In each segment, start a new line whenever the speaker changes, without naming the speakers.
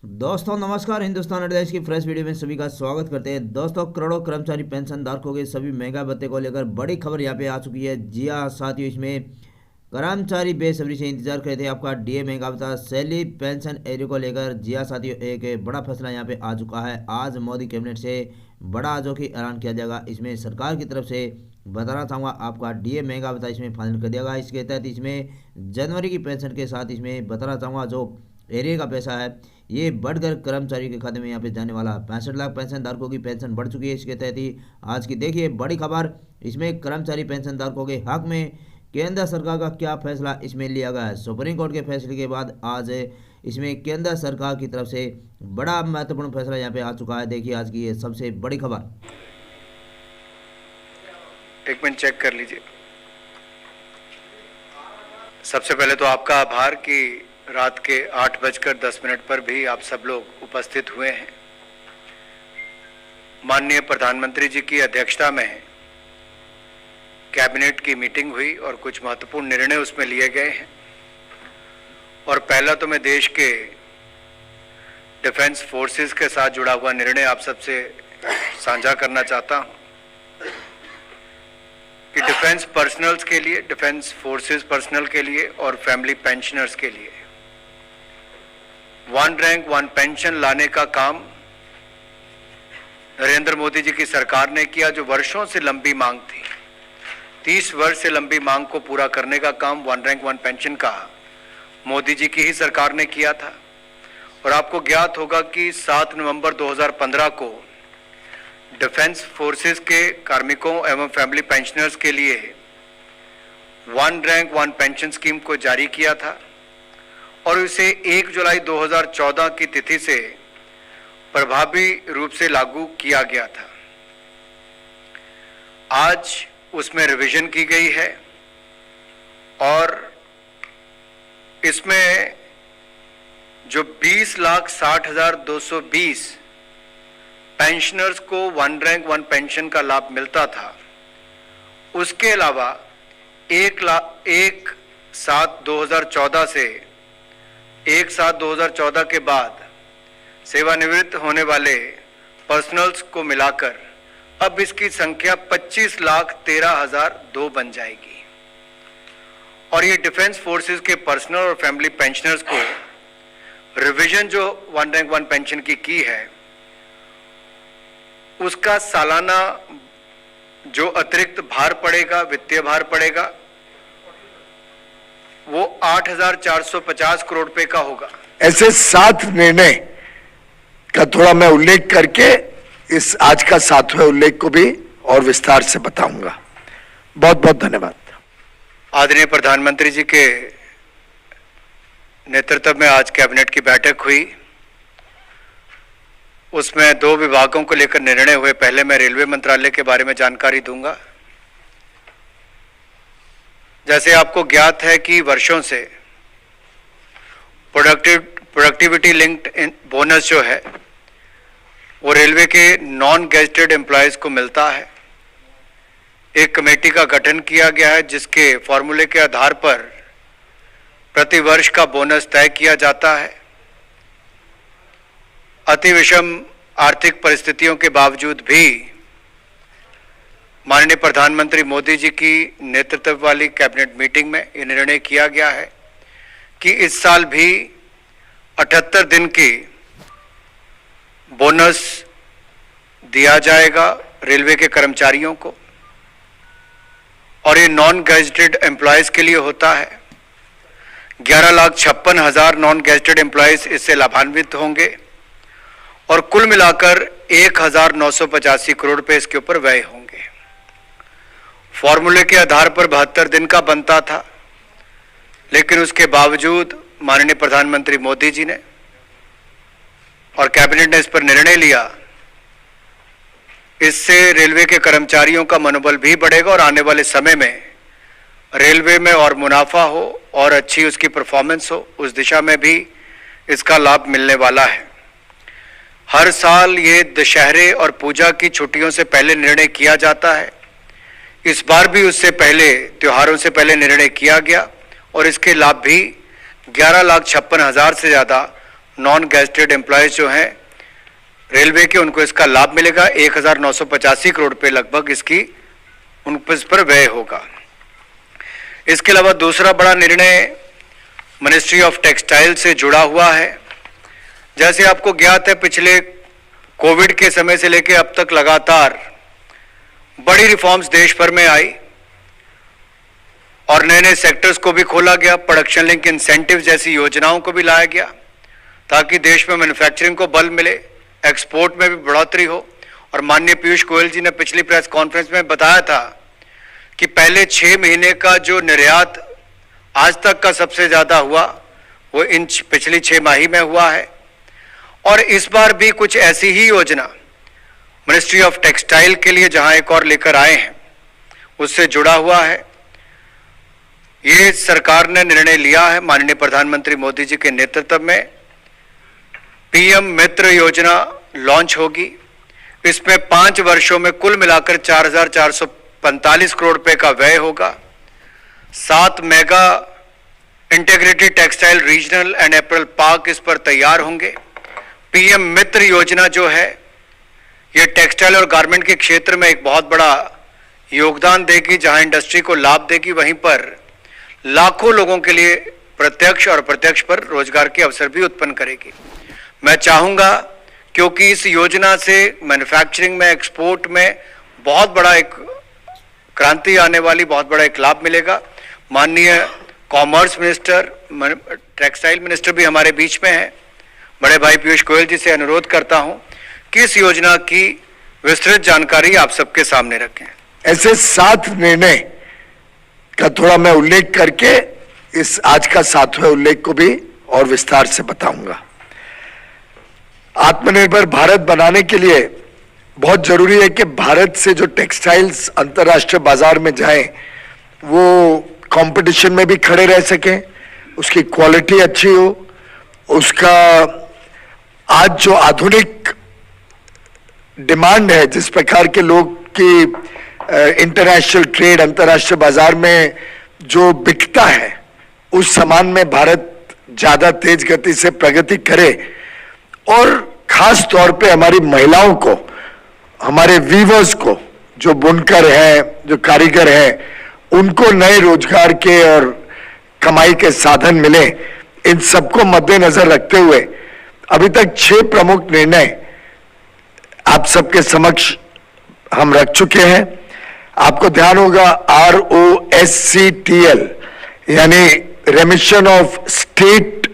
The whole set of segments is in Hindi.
दोस्तों नमस्कार। हिंदुस्तान अड्डेस की फ्रेश वीडियो में सभी का स्वागत करते हैं। दोस्तों करोड़ों कर्मचारी पेंशन धारकों के सभी महंगा भत्ते को लेकर बड़ी खबर यहां पे आ चुकी है। जी हां साथियों, इसमें कर्मचारी बेसब्री से इंतजार कर रहे थे आपका डीए महंगा भत्ता सैलरी पेंशन एरियो को लेकर। जी हां साथियों, एक बड़ा फैसला यहां पे आ चुका है। आज मोदी कैबिनेट से बड़ा जो कि ऐलान किया जाएगा। इसमें सरकार की तरफ से बताना चाहूँगा आपका डीए महंगा भत्ता इसमें फाइनल कर दिया गया। इसके तहत इसमें जनवरी की पेंशन के साथ इसमें बताना चाहूँगा जो एरिया का पैसा है ये बढ़कर कर्मचारी के खाते में यहाँ पे जाने वाला 65 लाख पेंशन धारकों की पेंशन बढ़ चुकी है। इसके तहत ही आज की देखिए बड़ी खबर, इसमें कर्मचारी पेंशन धारकों के हक में केंद्र सरकार का क्या फैसला इसमें लिया गया है। सुप्रीम कोर्ट के फैसले के बाद आज इसमें केंद्र सरकार की तरफ से बड़ा महत्वपूर्ण फैसला यहाँ पे आ चुका है। देखिए आज की ये सबसे बड़ी खबर।
एक मिनट चेक कर लीजिए। सबसे पहले तो आपका आभार कि रात के 8:10 पर भी आप सब लोग उपस्थित हुए हैं। माननीय प्रधानमंत्री जी की अध्यक्षता में कैबिनेट की मीटिंग हुई और कुछ महत्वपूर्ण निर्णय उसमें लिए गए हैं। और पहला तो मैं देश के डिफेंस फोर्सेस के साथ जुड़ा हुआ निर्णय आप सबसे साझा करना चाहता हूं कि डिफेंस पर्सनल्स के लिए, डिफेंस फोर्सेस पर्सनल के लिए और फैमिली पेंशनर्स के लिए वन रैंक वन पेंशन लाने का काम नरेंद्र मोदी जी की सरकार ने किया। जो वर्षों से लंबी मांग थी, 30 वर्ष से लंबी मांग को पूरा करने का काम वन रैंक वन पेंशन का मोदी जी की ही सरकार ने किया था। और आपको ज्ञात होगा कि 7 नवंबर 2015 को डिफेंस फोर्सेस के कार्मिकों एवं फैमिली पेंशनर्स के लिए one rank one pension scheme को जारी किया था और इसे 1 जुलाई 2014 की तिथि से प्रभावी रूप से लागू किया गया था। आज उसमें रिवीजन की गई है और इसमें जो 20,60,220 पेंशनर्स को वन रैंक वन पेंशन का लाभ मिलता था, उसके अलावा 1/7/2014 से 1/7/2014 के बाद सेवानिवृत्त होने वाले पर्सनल्स को मिलाकर अब इसकी संख्या 25,13,002 बन जाएगी। और ये डिफेंस फोर्सेस के पर्सनल और फैमिली पेंशनर्स को रिवीजन जो वन रैंक वन पेंशन की है, उसका सालाना जो अतिरिक्त भार पड़ेगा, वित्तीय भार पड़ेगा, वो 8,450 करोड़ रुपए का होगा।
ऐसे 7 निर्णय का थोड़ा मैं उल्लेख करके इस आज का 7वें उल्लेख को भी और विस्तार से बताऊंगा। बहुत बहुत धन्यवाद।
आदरणीय प्रधानमंत्री जी के नेतृत्व में आज कैबिनेट की बैठक हुई। उसमें 2 विभागों को लेकर निर्णय हुए। पहले मैं रेलवे मंत्रालय के बारे में जानकारी दूंगा। जैसे आपको ज्ञात है कि वर्षों से प्रोडक्टिविटी लिंक्ड बोनस जो है वो रेलवे के नॉन गेजेटेड एम्प्लॉयज को मिलता है। एक कमेटी का गठन किया गया है जिसके फॉर्मूले के आधार पर प्रति वर्ष का बोनस तय किया जाता है। अति विषम आर्थिक परिस्थितियों के बावजूद भी माननीय प्रधानमंत्री मोदी जी की नेतृत्व वाली कैबिनेट मीटिंग में यह निर्णय किया गया है कि इस साल भी 78 दिन की बोनस दिया जाएगा रेलवे के कर्मचारियों को। और ये नॉन गेजेटेड एम्प्लॉयज के लिए होता है। 11,56,000 नॉन गेजेटेड एम्प्लॉयज इससे लाभान्वित होंगे और कुल मिलाकर 1,985 करोड़ रुपए इसके ऊपर व्यय होंगे। फॉर्मूले के आधार पर 72 दिन का बनता था, लेकिन उसके बावजूद माननीय प्रधानमंत्री मोदी जी ने और कैबिनेट ने इस पर निर्णय लिया। इससे रेलवे के कर्मचारियों का मनोबल भी बढ़ेगा और आने वाले समय में रेलवे में और मुनाफा हो और अच्छी उसकी परफॉर्मेंस हो, उस दिशा में भी इसका लाभ मिलने वाला है। हर साल ये दशहरे और पूजा की छुट्टियों से पहले निर्णय किया जाता है। इस बार भी उससे पहले, त्योहारों से पहले निर्णय किया गया और इसके लाभ भी 11,56,000 से ज़्यादा नॉन गैजेटेड एम्प्लॉयज जो हैं रेलवे के, उनको इसका लाभ मिलेगा। 1985 करोड़ रुपए लगभग इसकी इस पर व्यय होगा। इसके अलावा दूसरा बड़ा निर्णय मिनिस्ट्री ऑफ टेक्सटाइल से जुड़ा हुआ है। जैसे आपको ज्ञात है, पिछले कोविड के समय से लेकर अब तक लगातार बड़ी रिफॉर्म्स देश भर में आई और नए नए सेक्टर्स को भी खोला गया, प्रोडक्शन लिंक इंसेंटिव जैसी योजनाओं को भी लाया गया ताकि देश में मैन्युफैक्चरिंग को बल मिले, एक्सपोर्ट में भी बढ़ोतरी हो। और माननीय पीयूष गोयल जी ने पिछली प्रेस कॉन्फ्रेंस में बताया था कि पहले 6 महीने का जो निर्यात आज तक का सबसे ज्यादा हुआ वो इन पिछली 6 माही में हुआ है। और इस बार भी कुछ ऐसी ही योजना मिनिस्ट्री ऑफ टेक्सटाइल के लिए जहां एक और लेकर आए हैं उससे जुड़ा हुआ है। ये सरकार ने निर्णय लिया है माननीय प्रधानमंत्री मोदी जी के नेतृत्व में, पीएम मित्र योजना लॉन्च होगी। इसमें 5 वर्षों में कुल मिलाकर 4,445 करोड़ रुपए का व्यय होगा। 7 mega integrated textile regional and apparel park इस पर तैयार होंगे। पीएम मित्र योजना जो है ये टेक्सटाइल और गारमेंट के क्षेत्र में एक बहुत बड़ा योगदान देगी, जहां इंडस्ट्री को लाभ देगी, वहीं पर लाखों लोगों के लिए प्रत्यक्ष और अप्रत्यक्ष पर रोजगार के अवसर भी उत्पन्न करेगी। मैं चाहूंगा, क्योंकि इस योजना से मैन्युफैक्चरिंग में, एक्सपोर्ट में बहुत बड़ा एक क्रांति आने वाली, बहुत बड़ा एक लाभ मिलेगा। माननीय कॉमर्स मिनिस्टर, टेक्सटाइल मिनिस्टर भी हमारे बीच में है, बड़े भाई पीयूष गोयल जी से अनुरोध करता हूं कि इस योजना की विस्तृत जानकारी आप सबके सामने रखें।
ऐसे 7 निर्णय का थोड़ा मैं उल्लेख करके इस आज का 7वें उल्लेख को भी और विस्तार से बताऊंगा। आत्मनिर्भर भारत बनाने के लिए बहुत जरूरी है कि भारत से जो टेक्सटाइल्स अंतर्राष्ट्रीय बाजार में जाएं वो कंपटीशन में भी खड़े रह सकें, उसकी क्वालिटी अच्छी हो, उसका आज जो आधुनिक डिमांड है, जिस प्रकार के लोग की इंटरनेशनल ट्रेड, अंतर्राष्ट्रीय बाजार में जो बिकता है, उस सामान में भारत ज्यादा तेज गति से प्रगति करे और खास तौर पे हमारी महिलाओं को, हमारे वीवर्स को, जो बुनकर हैं, जो कारीगर हैं, उनको नए रोजगार के और कमाई के साधन मिले। इन सबको मद्देनजर रखते हुए अभी तक 6 प्रमुख निर्णय आप सबके समक्ष हम रख चुके हैं। आपको ध्यान होगा ROSCTL यानी रेमिशन ऑफ स्टेट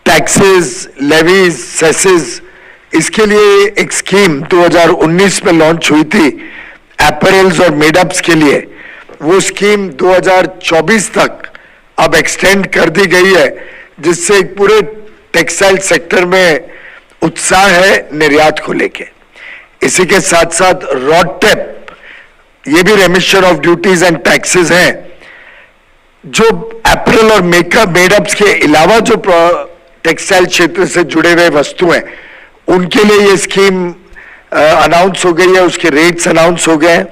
टैक्सेस, लेवीज, सेसेस, इसके लिए एक स्कीम 2019 में लॉन्च हुई थी एपरल्स और मेडअप्स के लिए। वो स्कीम 2024 तक अब एक्सटेंड कर दी गई है, जिससे एक पूरे टेक्सटाइल सेक्टर में उत्साह है निर्यात को लेके। इसी के साथ साथ रॉडटेप, ये भी रेमिशन ऑफ ड्यूटीज एंड टैक्सेस हैं। जो एपरल और मेकअप मेडअप्स के अलावा जो टेक्सटाइल क्षेत्र से जुड़े हुए वस्तु हैं, उनके लिए ये स्कीम अनाउंस हो गई है, उसके रेट्स अनाउंस हो गए हैं।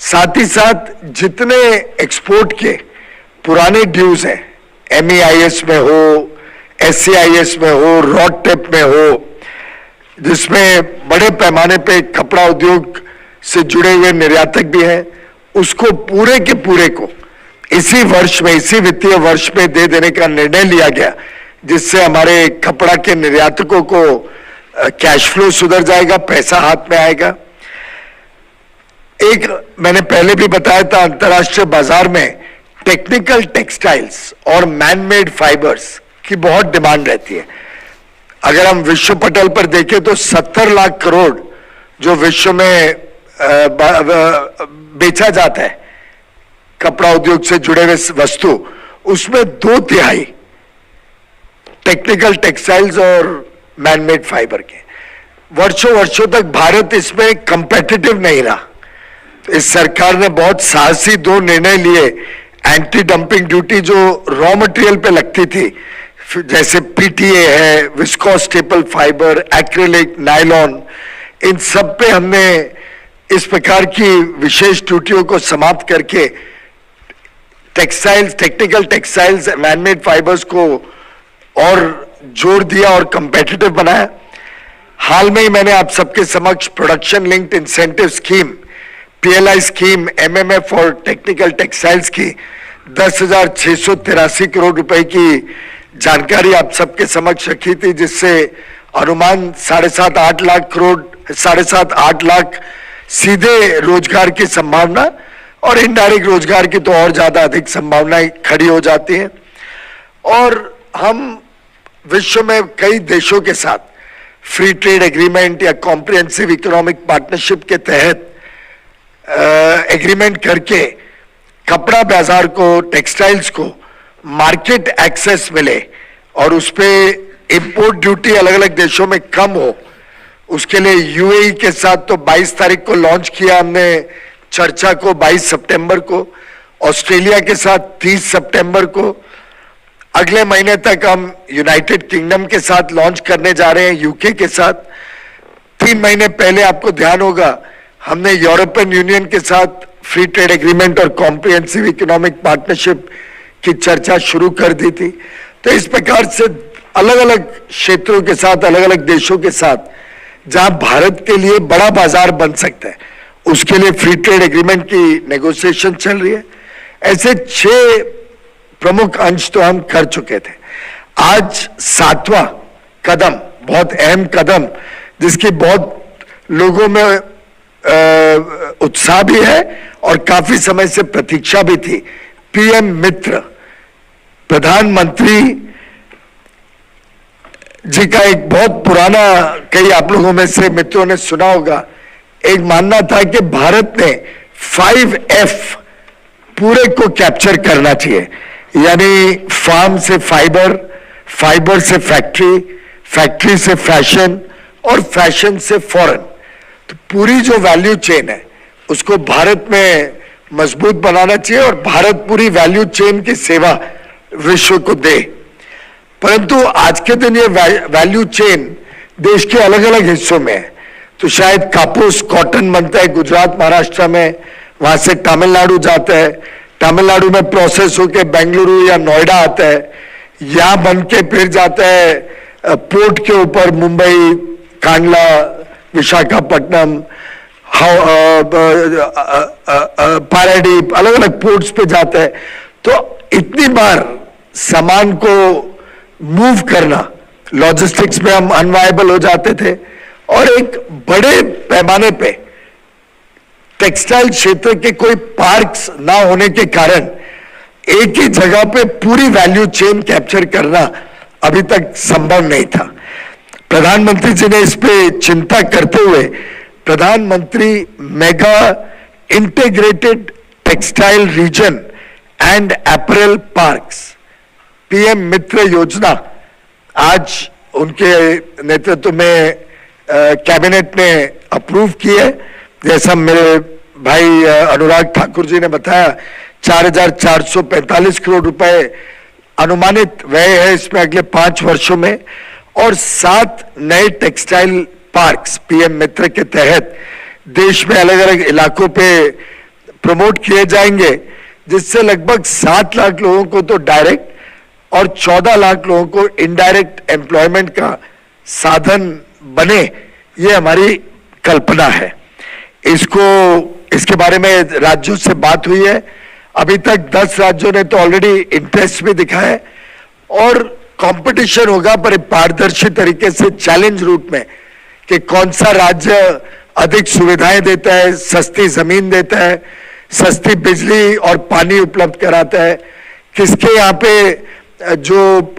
साथ ही साथ जितने एक्सपोर्ट के पुराने ड्यूज हैं, MEIS में हो, SCIS में हो, रॉडटेप में हो, जिसमें बड़े पैमाने पे कपड़ा उद्योग से जुड़े हुए निर्यातक भी हैं, उसको पूरे के पूरे को इसी वर्ष में, इसी वित्तीय वर्ष में दे देने का निर्णय लिया गया, जिससे हमारे कपड़ा के निर्यातकों को कैश फ्लो सुधर जाएगा, पैसा हाथ में आएगा। एक मैंने पहले भी बताया था, अंतर्राष्ट्रीय बाजार में टेक्निकल टेक्सटाइल्स और मैनमेड फाइबर्स की बहुत डिमांड रहती है। अगर हम विश्व पटल पर देखें तो 70 लाख करोड़ जो विश्व में बेचा जाता है कपड़ा उद्योग से जुड़े हुए वस्तु, उसमें 2/3 टेक्निकल टेक्सटाइल्स और मैनमेड फाइबर के। वर्षों वर्षों तक भारत इसमें कंपेटिटिव नहीं रहा। इस सरकार ने बहुत साहसी 2 निर्णय लिए। एंटी डंपिंग ड्यूटी जो रॉ मटेरियल पे लगती थी, जैसे PTA है, viscose staple fibre, acrylic, nylon, इन सब पे हमने इस प्रकार की विशेष ड्यूटियों को समाप्त करके textiles, technical textiles, manmade fibres को और जोर दिया और कंपेटिटिव बनाया। हाल में ही मैंने आप सबके समक्ष production linked incentive scheme PLI scheme MMF और टेक्निकल टेक्सटाइल्स की 10,683 करोड़ रुपए की जानकारी आप सबके समक्ष रखी थी, जिससे अनुमान 7.5 लाख सीधे रोजगार की संभावना और इनडायरेक्ट रोजगार की तो और ज्यादा अधिक संभावनाएं खड़ी हो जाती हैं। और हम विश्व में कई देशों के साथ फ्री ट्रेड एग्रीमेंट या कॉम्प्रिहेंसिव इकोनॉमिक पार्टनरशिप के तहत एग्रीमेंट करके कपड़ा बाजार को, टेक्सटाइल्स को मार्केट एक्सेस मिले और उस पे इंपोर्ट ड्यूटी अलग अलग देशों में कम हो, उसके लिए UAE के साथ तो 22 तारीख को लॉन्च किया हमने चर्चा को, 22 सितंबर को, ऑस्ट्रेलिया के साथ 30 सितंबर को, अगले महीने तक हम यूनाइटेड किंगडम के साथ लॉन्च करने जा रहे हैं, UK के साथ। 3 महीने पहले आपको ध्यान होगा हमने यूरोपियन यूनियन के साथ फ्री ट्रेड एग्रीमेंट और कॉम्प्रिहेंसिव इकोनॉमिक पार्टनरशिप की चर्चा शुरू कर दी थी। तो इस प्रकार से अलग अलग क्षेत्रों के साथ, अलग अलग देशों के साथ जहां भारत के लिए बड़ा बाजार बन सकता है, उसके लिए फ्री ट्रेड एग्रीमेंट की नेगोशिएशन चल रही है। ऐसे 6 प्रमुख अंश तो हम कर चुके थे। आज 7वां कदम, बहुत अहम कदम, जिसकी बहुत लोगों में उत्साह भी है और काफी समय से प्रतीक्षा भी थी, PM मित्र। प्रधानमंत्री जी का एक बहुत पुराना, कई आप लोगों में से मित्रों ने सुना होगा, एक मानना था कि भारत ने 5F पूरे को कैप्चर करना चाहिए, यानी फार्म से फाइबर, फाइबर से फैक्ट्री, फैक्ट्री से फैशन और फैशन से फॉरेन। तो पूरी जो वैल्यू चेन है उसको भारत में मजबूत बनाना चाहिए और भारत पूरी वैल्यू चेन की सेवा विश्व को दे। परंतु आज के दिन ये वैल्यू चेन देश के अलग अलग हिस्सों में है। तो शायद कापूस, कॉटन बनता है गुजरात, महाराष्ट्र में, वहां से तमिलनाडु जाता है, तमिलनाडु में प्रोसेस होकर बेंगलुरु या नोएडा आता है, यहां बन के फिर जाता है पोर्ट के ऊपर, मुंबई, कांडला, विशाखापट्टनम, पारादीप, अलग अलग पोर्ट्स पे जाता है। तो इतनी बार सामान को मूव करना, लॉजिस्टिक्स में हम अनवायबल हो जाते थे और एक बड़े पैमाने पे टेक्सटाइल क्षेत्र के कोई पार्क्स ना होने के कारण एक ही जगह पे पूरी वैल्यू चेन कैप्चर करना अभी तक संभव नहीं था। प्रधानमंत्री जी ने इस पे चिंता करते हुए प्रधानमंत्री mega integrated textile reason and apparel parks PM मित्र योजना आज उनके नेतृत्व में कैबिनेट ने अप्रूव की है। जैसा मेरे भाई अनुराग ठाकुर जी ने बताया, 4,445 करोड़ रुपए अनुमानित व्यय है इसमें अगले 5 वर्षों में, और 7 नए टेक्सटाइल पार्क्स PM मित्र के तहत देश में अलग अलग इलाकों पे प्रमोट किए जाएंगे, जिससे लगभग 7 लाख लोगों को तो डायरेक्ट और 14 लाख लोगों को इनडायरेक्ट एम्प्लॉयमेंट का साधन बने, ये हमारी कल्पना है। इसके बारे में राज्यों से बात हुई है। अभी तक 10 राज्यों ने तो ऑलरेडी इंटरेस्ट भी दिखाया है और कंपटीशन होगा पर पारदर्शी तरीके से, चैलेंज रूप में, कि कौन सा राज्य अधिक सुविधाएं देता है, सस्ती जमीन देता है, सस्ती बिजली और पानी उपलब्ध कराता है, किसके यहाँ पे जो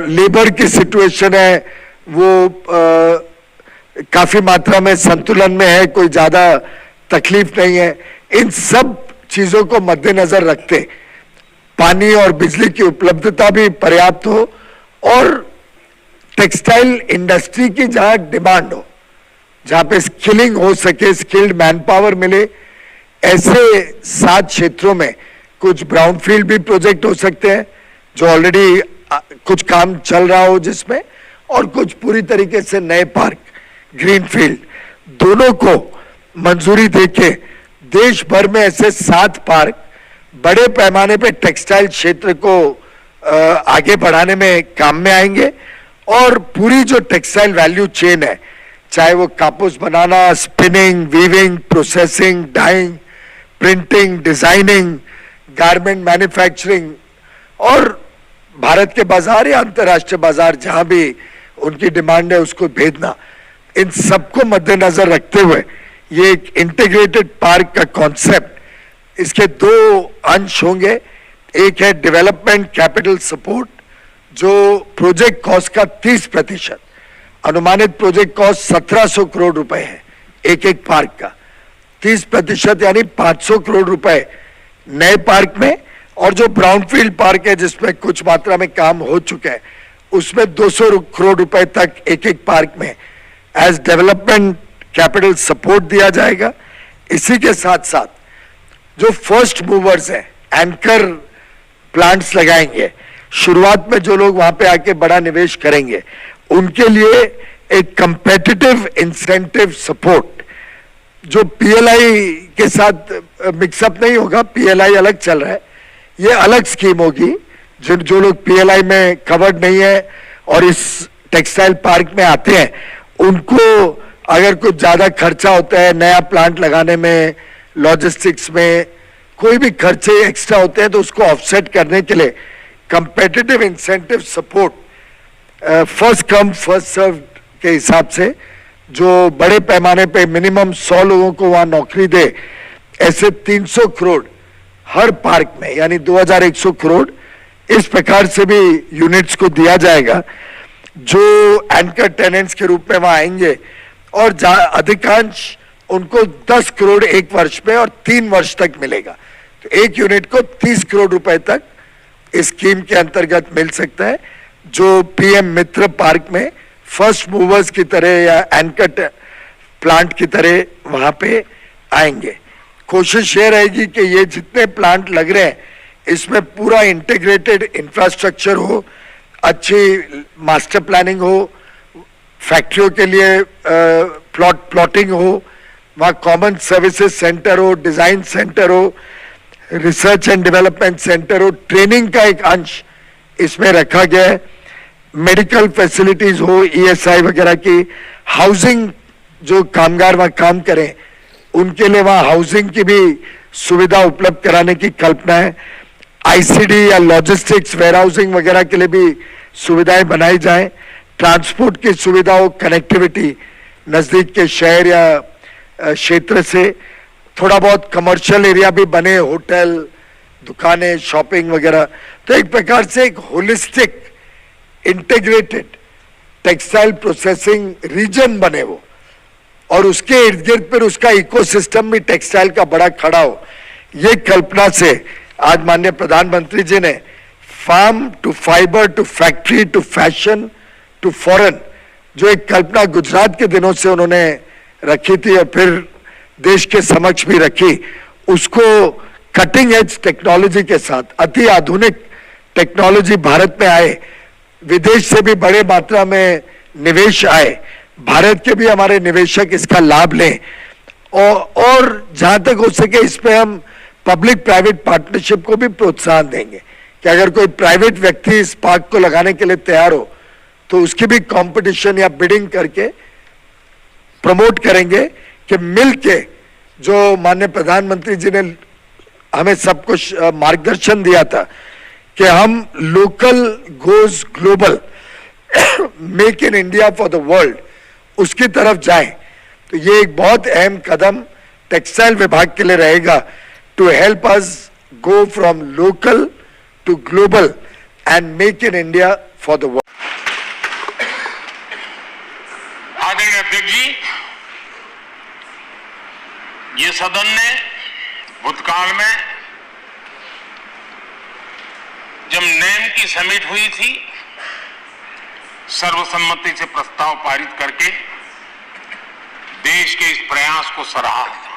लेबर की सिचुएशन है वो काफी मात्रा में संतुलन में है, कोई ज्यादा तकलीफ नहीं है। इन सब चीजों को मद्देनजर रखते पानी और बिजली की उपलब्धता भी पर्याप्त हो और टेक्सटाइल इंडस्ट्री की जहां डिमांड हो, जहां पे स्किलिंग हो सके, स्किल्ड मैन पावर मिले, ऐसे 7 क्षेत्रों में कुछ ब्राउनफील्ड भी प्रोजेक्ट हो सकते हैं जो ऑलरेडी कुछ काम चल रहा हो जिसमें, और कुछ पूरी तरीके से नए पार्क, ग्रीनफील्ड, दोनों को मंजूरी देके देश भर में ऐसे 7 पार्क बड़े पैमाने पे टेक्सटाइल क्षेत्र को आगे बढ़ाने में काम में आएंगे और पूरी जो टेक्सटाइल वैल्यू चेन है, चाहे वो कापूस बनाना, spinning, weaving, processing, dyeing, printing, designing, garment manufacturing और भारत के बाजार या अंतर्राष्ट्रीय बाजार जहां भी उनकी डिमांड है उसको भेजना, इन सबको मद्देनजर रखते हुए ये एक इंटीग्रेटेड पार्क का कॉन्सेप्ट, इसके दो अंश होंगे। एक है डेवलपमेंट कैपिटल सपोर्ट, जो प्रोजेक्ट कॉस्ट का 30%, अनुमानित प्रोजेक्ट कॉस्ट 1700 करोड़ रुपए है एक एक पार्क का, 30% यानी 500 करोड़ रुपए नए पार्क में, और जो ब्राउनफील्ड पार्क है जिसमें कुछ मात्रा में काम हो चुका है उसमें 200 करोड़ रुपए तक एक एक पार्क में एज डेवलपमेंट कैपिटल सपोर्ट दिया जाएगा। इसी के साथ साथ जो फर्स्ट मूवर्स हैं, एंकर प्लांट्स लगाएंगे, शुरुआत में जो लोग वहां पे आके बड़ा निवेश करेंगे उनके लिए एक कंपेटिटिव इंसेंटिव सपोर्ट, जो पीएलआई के साथ मिक्सअप नहीं होगा, पीएलआई अलग चल रहा है, ये अलग स्कीम होगी। जो लोग पीएलआई में कवर्ड नहीं है और इस टेक्सटाइल पार्क में आते हैं, उनको अगर कुछ ज्यादा खर्चा होता है नया प्लांट लगाने में, लॉजिस्टिक्स में कोई भी खर्चे एक्स्ट्रा होते हैं, तो उसको ऑफसेट करने के लिए competitive incentive support first come first serve के हिसाब से, जो बड़े पैमाने पे मिनिमम 100 लोगों को वहां नौकरी दे, ऐसे 300 करोड़ हर पार्क में, यानी 2100 करोड़ इस प्रकार से भी यूनिट्स को दिया जाएगा, जो एंकर टेनेंट्स के रूप में वहां आएंगे, और अधिकांश उनको 10 करोड़ एक वर्ष में और 3 वर्ष तक मिलेगा। तो एक यूनिट को 30 करोड़ रुपए तक इस स्कीम के अंतर्गत मिल सकता है, जो पीएम मित्र पार्क में फर्स्ट मूवर्स की तरह या एंकर प्लांट की तरह वहां पे आएंगे। कोशिश ये रहेगी कि ये जितने प्लांट लग रहे हैं इसमें पूरा इंटीग्रेटेड इंफ्रास्ट्रक्चर हो, अच्छी मास्टर प्लानिंग हो, फैक्ट्रियों के लिए प्लॉटिंग हो, वहाँ कॉमन सर्विसेज सेंटर हो, डिजाइन सेंटर हो, रिसर्च एंड डेवलपमेंट सेंटर हो, ट्रेनिंग का एक अंश इसमें रखा गया है, मेडिकल फैसिलिटीज हो, ईएसआई वगैरह की, हाउसिंग, जो कामगार वहाँ काम करें उनके लिए वहाँ हाउसिंग की भी सुविधा उपलब्ध कराने की कल्पना है, आईसीडी या लॉजिस्टिक्स वेयरहाउसिंग वगैरह के लिए भी सुविधाएं बनाई जाएं, ट्रांसपोर्ट की सुविधा हो, कनेक्टिविटी नजदीक के शहर या क्षेत्र से, थोड़ा बहुत कमर्शियल एरिया भी बने, होटल, दुकानें, शॉपिंग वगैरह, तो एक प्रकार से एक holistic integrated textile processing region बने वो, और उसके इर्द गिर्द पर उसका इकोसिस्टम भी टेक्सटाइल का बड़ा खड़ा हो। ये कल्पना से आज माननीय प्रधानमंत्री जी ने farm to fibre to factory to fashion to foreign, जो एक कल्पना गुजरात के दिनों से उन्होंने रखी थी और फिर देश के समक्ष भी रखी, उसको कटिंग एज टेक्नोलॉजी के साथ, अति आधुनिक टेक्नोलॉजी भारत में आए, विदेश से भी बड़े मात्रा में निवेश आए, भारत के भी हमारे निवेशक इसका लाभ लें, और जहां तक हो सके इस पे हम पब्लिक प्राइवेट पार्टनरशिप को भी प्रोत्साहन देंगे कि अगर कोई प्राइवेट व्यक्ति इस पार्क को लगाने के लिए तैयार हो तो उसकी भी कंपटीशन या बिडिंग करके प्रमोट करेंगे, कि मिलके जो माननीय प्रधानमंत्री जी ने हमें सब कुछ मार्गदर्शन दिया था कि हम local goes global, make in India for the world, उसकी तरफ जाएं। तो ये एक बहुत अहम कदम टेक्सटाइल विभाग के लिए रहेगा, to help us go from local to global and make in India for the world.
आदरणीय अध्यक्ष जी, ये सदन ने भूतकाल में जब नेम की समिट हुई थी, सर्वसम्मति से प्रस्ताव पारित करके देश के इस प्रयास को सराहा था।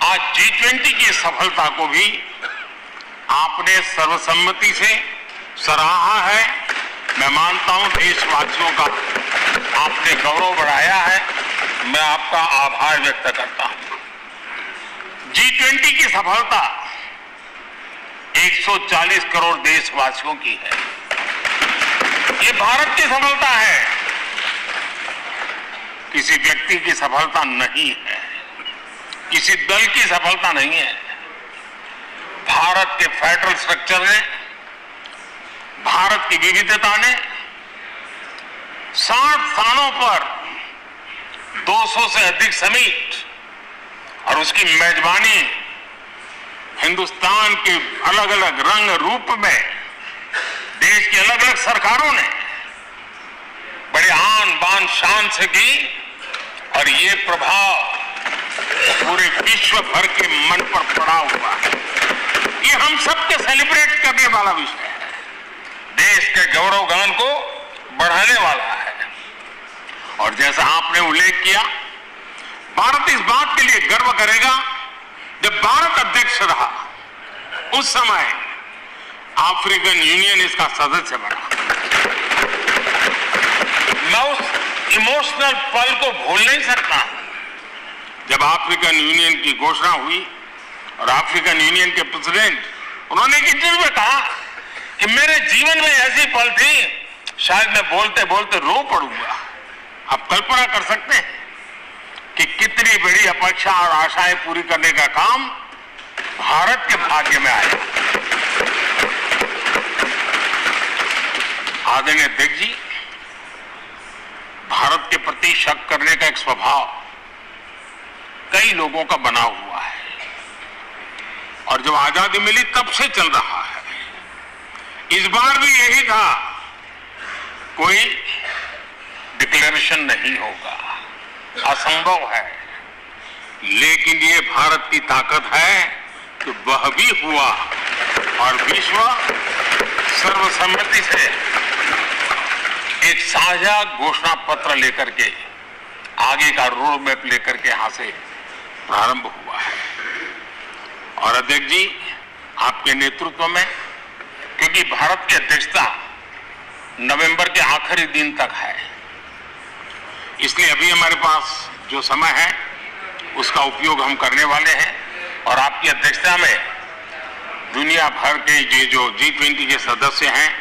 आज G20 की सफलता को भी आपने सर्वसम्मति से सराहा है। मैं मानता हूं देशवासियों का आपने गौरव बढ़ाया है, मैं आपका आभार व्यक्त करता हूं। G20 की सफलता 140 करोड़ देशवासियों की है। ये भारत की सफलता है, किसी व्यक्ति की सफलता नहीं है, किसी दल की सफलता नहीं है। भारत के फेडरल स्ट्रक्चर ने, भारत की विविधता ने 60 स्थानों पर 200 से अधिक समिट और उसकी मेजबानी हिंदुस्तान के अलग अलग रंग रूप में देश की अलग अलग सरकारों ने बड़े आन बान शान से की और ये प्रभाव पूरे विश्व भर के मन पर पड़ा हुआ है। ये हम सबके सेलिब्रेट करने वाला विषय है, देश के गौरव गान को बढ़ाने वाला है। और जैसा आपने उल्लेख किया, भारत इस बात के लिए गर्व करेगा, जब भारत अध्यक्ष रहा उस समय अफ्रीकन यूनियन इसका सदस्य बना। मैं उस इमोशनल पल को भूल नहीं सकता जब अफ्रीकन यूनियन की घोषणा हुई और अफ्रीकन यूनियन के प्रेसिडेंट, उन्होंने एक इंटरव्यू में कहा कि मेरे जीवन में ऐसी पल थी, शायद मैं बोलते बोलते रो पड़ूंगा। आप कल्पना कर सकते हैं कि कितनी बड़ी अपेक्षा और आशाएं पूरी करने का काम भारत के भाग्य में आया। आदरणीय अध्यक्ष जी, भारत के प्रति शक करने का एक स्वभाव कई लोगों का बना हुआ है और जब आजादी मिली तब से चल रहा है। इस बार भी यही था, कोई डिक्लेरेशन नहीं होगा, असंभव है, लेकिन ये भारत की ताकत है कि वह भी हुआ और विश्व सर्वसम्मति से एक साझा घोषणा पत्र लेकर के आगे का रोड मैप लेकर के यहां से प्रारंभ हुआ है। और अध्यक्ष जी, आपके नेतृत्व में, क्योंकि भारत की अध्यक्षता नवंबर के आखिरी दिन तक है, इसलिए अभी हमारे पास जो समय है उसका उपयोग हम करने वाले हैं और आपकी अध्यक्षता में दुनिया भर के ये जो G20 के सदस्य हैं,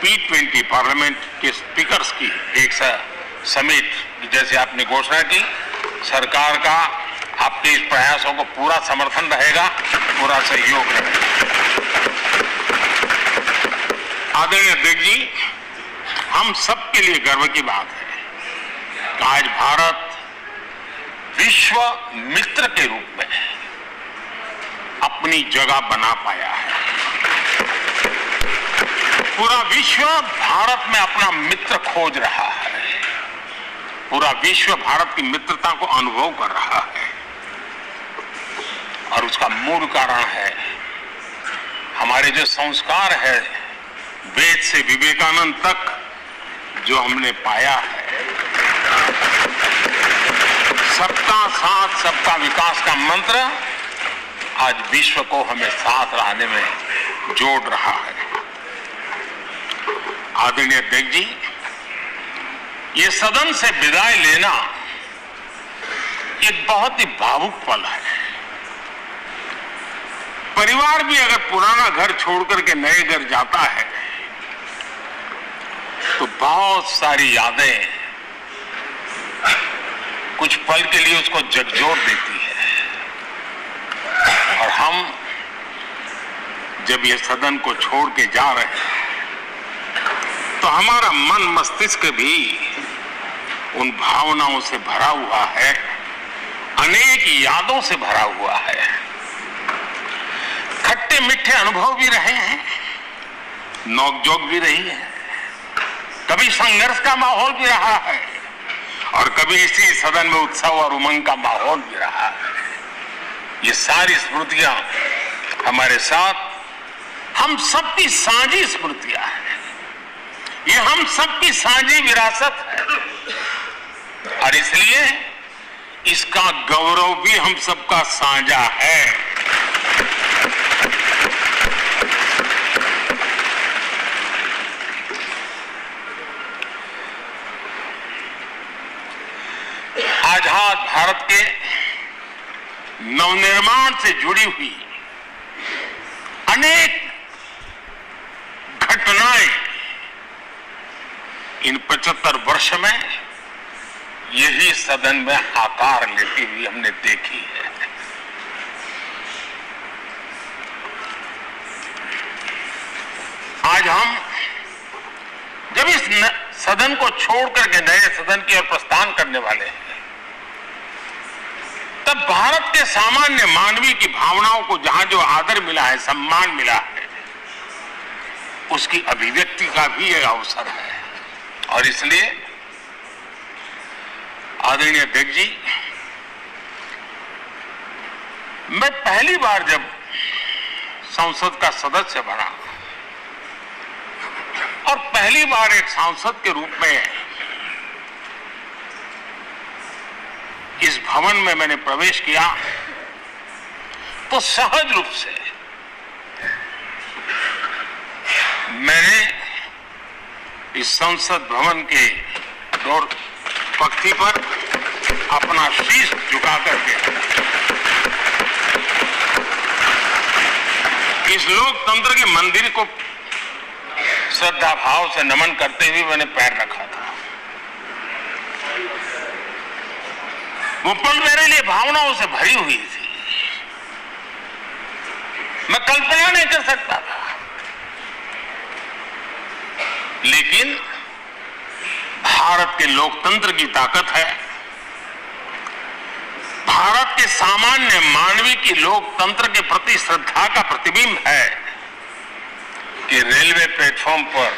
P20 पार्लियामेंट के स्पीकर्स की एक समिट, जैसे आपने घोषणा की, सरकार का आपके इस प्रयासों को पूरा समर्थन रहेगा, पूरा सहयोग रहेगा। आदरणीय अध्यक्ष जी, हम सबके लिए गर्व की बात है कि आज भारत विश्व मित्र के रूप में अपनी जगह बना पाया है। पूरा विश्व भारत में अपना मित्र खोज रहा है, पूरा विश्व भारत की मित्रता को अनुभव कर रहा है और उसका मूल कारण है हमारे जो संस्कार है, वेद से विवेकानंद तक जो हमने पाया है। सबका साथ सबका विकास का मंत्र आज विश्व को हमें साथ रहने में जोड़ रहा है। आदरणीय अध्यक्ष जी, ये सदन से विदाई लेना एक बहुत ही भावुक पल है। परिवार भी अगर पुराना घर छोड़कर के नए घर जाता है तो बहुत सारी यादें कुछ पल के लिए उसको झकझोर देती है और हम जब ये सदन को छोड़ के जा रहे हैं तो हमारा मन मस्तिष्क भी उन भावनाओं से भरा हुआ है, अनेक यादों से भरा हुआ है। खट्टे मीठे अनुभव भी रहे हैं, नोकझोंक भी रही है, कभी संघर्ष का माहौल भी रहा है और कभी इसी सदन में उत्सव और उमंग का माहौल भी रहा है। ये सारी स्मृतियां हमारे साथ हम सबकी साझी स्मृतियां हैं, ये हम सबकी साझी विरासत है और इसलिए इसका गौरव भी हम सबका साझा है। आजाद भारत के नवनिर्माण से जुड़ी हुई अनेक घटनाएं इन 75 वर्ष में यही सदन में आकार लेती हुई हमने देखी है। आज हम जब इस सदन को छोड़ करके नए सदन की ओर प्रस्थान करने वाले हैं, तब भारत के सामान्य मानवीय की भावनाओं को जहां जो आदर मिला है, सम्मान मिला है, उसकी अभिव्यक्ति का भी यह अवसर है। और इसलिए आदरणीय अध्यक्ष जी, मैं पहली बार जब संसद का सदस्य बना और पहली बार एक सांसद के रूप में इस भवन में मैंने प्रवेश किया, तो सहज रूप से मैंने इस संसद भवन के डोर पक्ति पर अपना शीश झुका करके इस लोकतंत्र के मंदिर को श्रद्धा भाव से नमन करते हुए मैंने पैर रखा था। वो पल मेरे लिए भावनाओं से भरी हुई थी। मैं कल्पना नहीं कर सकता था, लेकिन भारत के लोकतंत्र की ताकत है, भारत के सामान्य मानवीय की लोकतंत्र के प्रति श्रद्धा का प्रतिबिंब है कि रेलवे प्लेटफॉर्म पर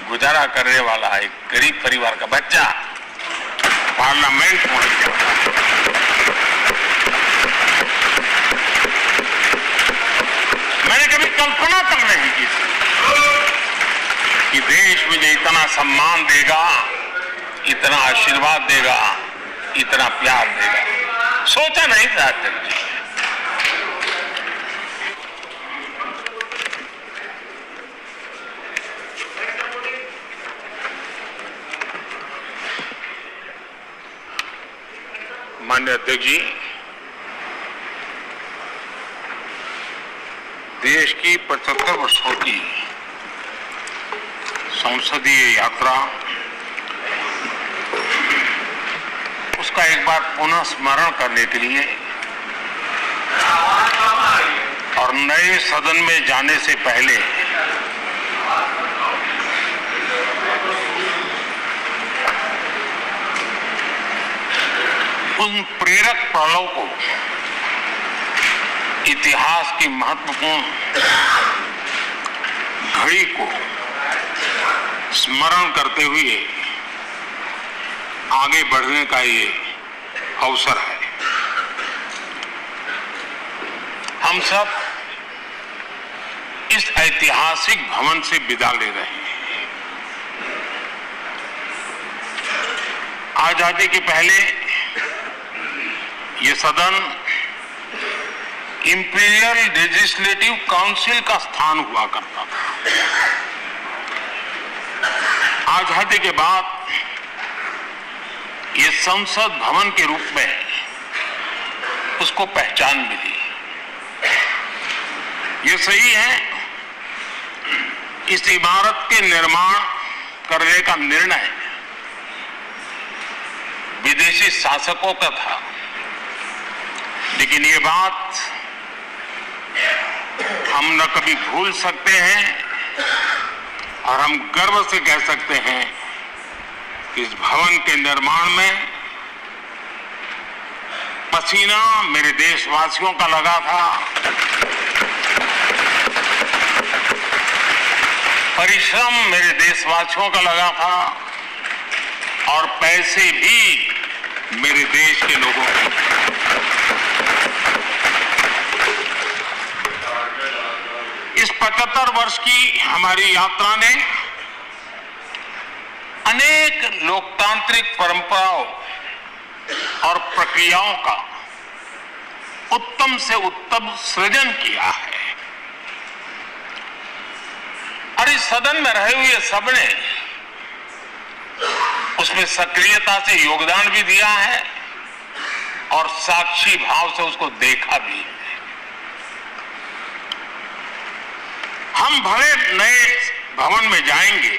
गुजारा करने वाला एक गरीब परिवार का बच्चा पार्लियामेंट पहुंच गया। मैंने कभी कल्पना तक नहीं की कि देश मुझे इतना सम्मान देगा, इतना आशीर्वाद देगा, इतना प्यार देगा। सोचा नहीं था अध्यक्ष जी। माननीय अध्यक्ष जी, देश की 75 वर्षों की संसदीय यात्रा, उसका एक बार पुनः स्मरण करने के लिए और नए सदन में जाने से पहले उन प्रेरक पलों को, इतिहास की महत्वपूर्ण घड़ी को स्मरण करते हुए आगे बढ़ने का ये अवसर है। हम सब इस ऐतिहासिक भवन से विदा ले रहे हैं। आजादी के पहले ये सदन इंपीरियल लेजिस्लेटिव काउंसिल का स्थान हुआ करता था। आजादी के बाद ये संसद भवन के रूप में उसको पहचान मिली। ये सही है, इस इमारत के निर्माण करने का निर्णय विदेशी शासकों का था, लेकिन ये बात हम न कभी भूल सकते हैं और हम गर्व से कह सकते हैं कि इस भवन के निर्माण में पसीना मेरे देशवासियों का लगा था, परिश्रम मेरे देशवासियों का लगा था और पैसे भी मेरे देश के लोगों के। इस 75 वर्ष की हमारी यात्रा ने अनेक लोकतांत्रिक परंपराओं और प्रक्रियाओं का उत्तम से उत्तम सृजन किया है और इस सदन में रहे हुए सबने उसमें सक्रियता से योगदान भी दिया है और साक्षी भाव से उसको देखा भी है। हम भले नए भवन में जाएंगे,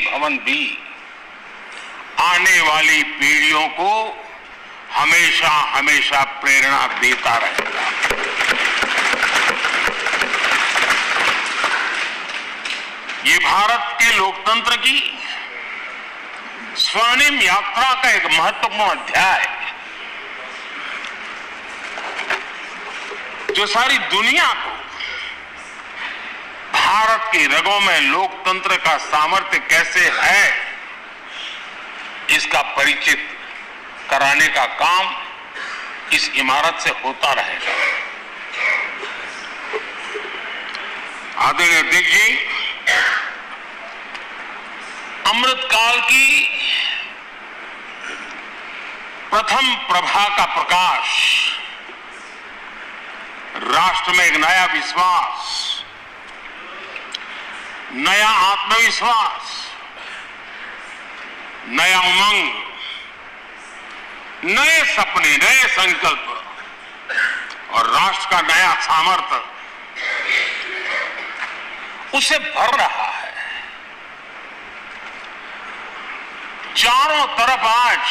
भवन भी आने वाली पीढ़ियों को हमेशा हमेशा प्रेरणा देता रहेगा। ये भारत के लोकतंत्र की स्वर्णिम यात्रा का एक महत्वपूर्ण अध्याय है, जो सारी दुनिया को भारत की रगों में लोकतंत्र का सामर्थ्य कैसे है इसका परिचित कराने का काम इस इमारत से होता रहेगा। आदरणीय अध्यक्ष जी, अमृतकाल की प्रथम प्रभा का प्रकाश राष्ट्र में एक नया विश्वास, नया आत्मविश्वास, नया उमंग, नए सपने, नए संकल्प और राष्ट्र का नया सामर्थ्य उसे भर रहा है। चारों तरफ आज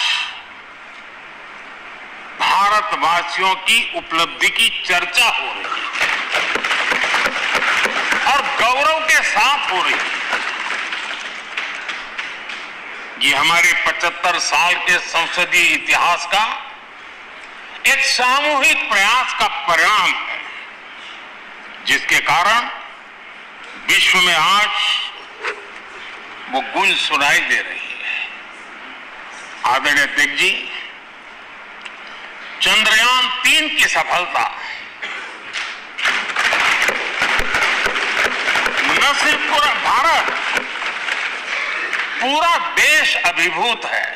भारतवासियों की उपलब्धि की चर्चा हो रही है और गौरव के साथ हो रही है। ये हमारे 75 साल के संसदीय इतिहास का एक सामूहिक प्रयास का परिणाम है, जिसके कारण विश्व में आज वो गूंज सुनाई दे रही है। आदरणीय अध्यक्ष जी, चंद्रयान 3 की सफलता न सिर्फ पूरा भारत, पूरा देश अभिभूत है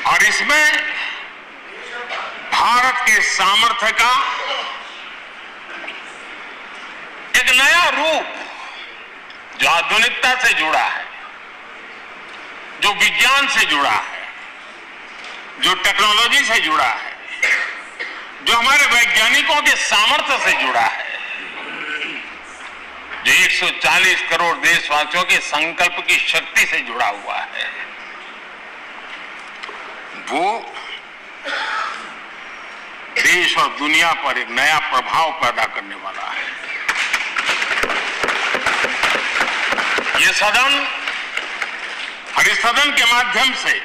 और इसमें भारत के सामर्थ्य का एक नया रूप जो आधुनिकता से जुड़ा है, जो विज्ञान से जुड़ा है, जो टेक्नोलॉजी से जुड़ा है, जो हमारे वैज्ञानिकों के सामर्थ्य से जुड़ा है, जो 140 करोड़ देशवासियों के संकल्प की शक्ति से जुड़ा हुआ है, वो देश और दुनिया पर एक नया प्रभाव पैदा करने वाला है। ये सदन और इस सदन के माध्यम से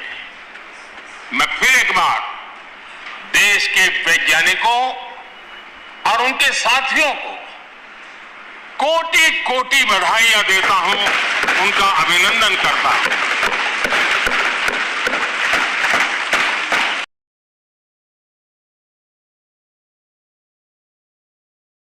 मैं फिर एक बार देश के वैज्ञानिकों और उनके साथियों को कोटि कोटि बधाइयां देता हूं, उनका अभिनंदन करता हूं।